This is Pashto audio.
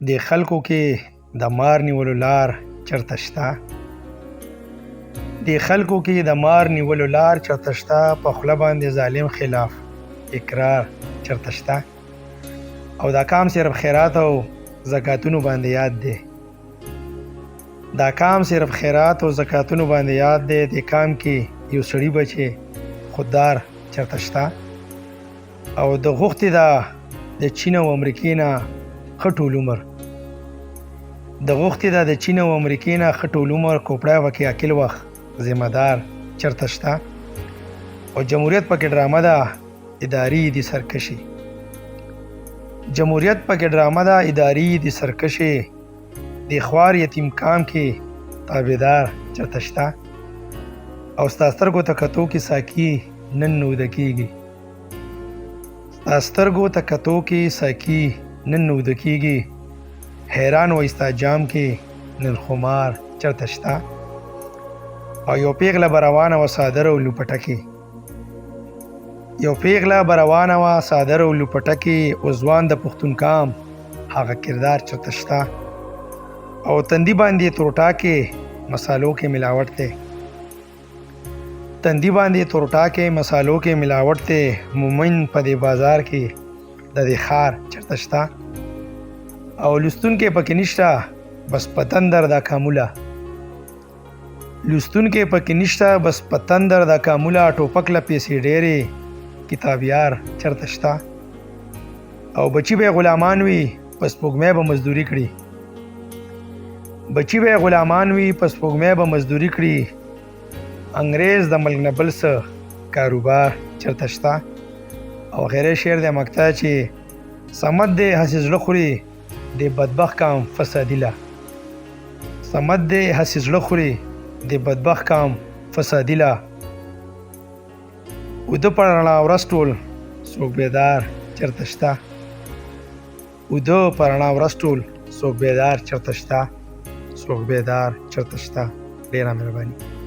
د خلکو کې د مار نیولو لار چرته شته؟ د خلکو کې د مار نیولو لار چرته شته؟ په خوله باندې ظالم خلاف اقرار چرته شته؟ او دا کام صرف خیرات او زکاتونو باندې یاد دی. دا کام صرف خیرات او زکاتونو باندې یاد دی. د کام کې یو سړي بچي خوددار چرته شته؟ او د غوښتې دا د چین او امریکې نه ښه ټول عمر د غوښتې دا د چین او امریکې نه ښه ټول عمر کوپړی وکې اکل وخت ذمہ دار چرته شته؟ او جمهوریت پکې ډرامه ده اداري دي سرکشي. جمهوریت پکې ډرامه ده اداري دي سرکشي. د خوار یتیم کام کې تابعدار چرته شته؟ او ستا سترګو ته کتو کې ساقي نن نوده کېږي. ستا سترګو ته کتو کې ساقي نن نوده کېږي. حیران وای ستا جام کې نن خمار چرته شته؟ او یو پیغله به روانه وه څادر او لوپټکې. یو پیغله به روانه وه څادر او لوپټکې. او ځوان د پښتون کام هغه کردار چرته شته؟ او تندي باندې تروټا کې مسالو کې ملاوټ دی. تندي باندې تروټا کې مسالو کې ملاوټ دی. مومن په دې بازار کې د دې خار چرته شته؟ او لستون کې پکې نشته بس پتندر دا کاموله. لستون کې پکې نشته بس پتندر دا کاموله. ټوپک له پیسې ډېرې کتابیار چرته شته؟ او بچي به غلامان وي پس سپوږمۍ به مزدوري کړي. بچي به غلامان وي پس سپوږمۍ به مزدوري کړي. انګریز د ملک نه بل څه کاروبار چرته شته؟ او غیره شعر د مقطع چې سمد دی هسې زړه خوري د بدبخت کام فسادي له. سمد دی هسې زړه خوري د بدبخت کام فسادي له. اوده په رڼا ورځ ټول څوک بیدار چرته شته؟ اوده په رڼا ورځ ټول څوک بیدار چرته شته؟ څوک بیدار چرته شته؟ ډېره مهرباني.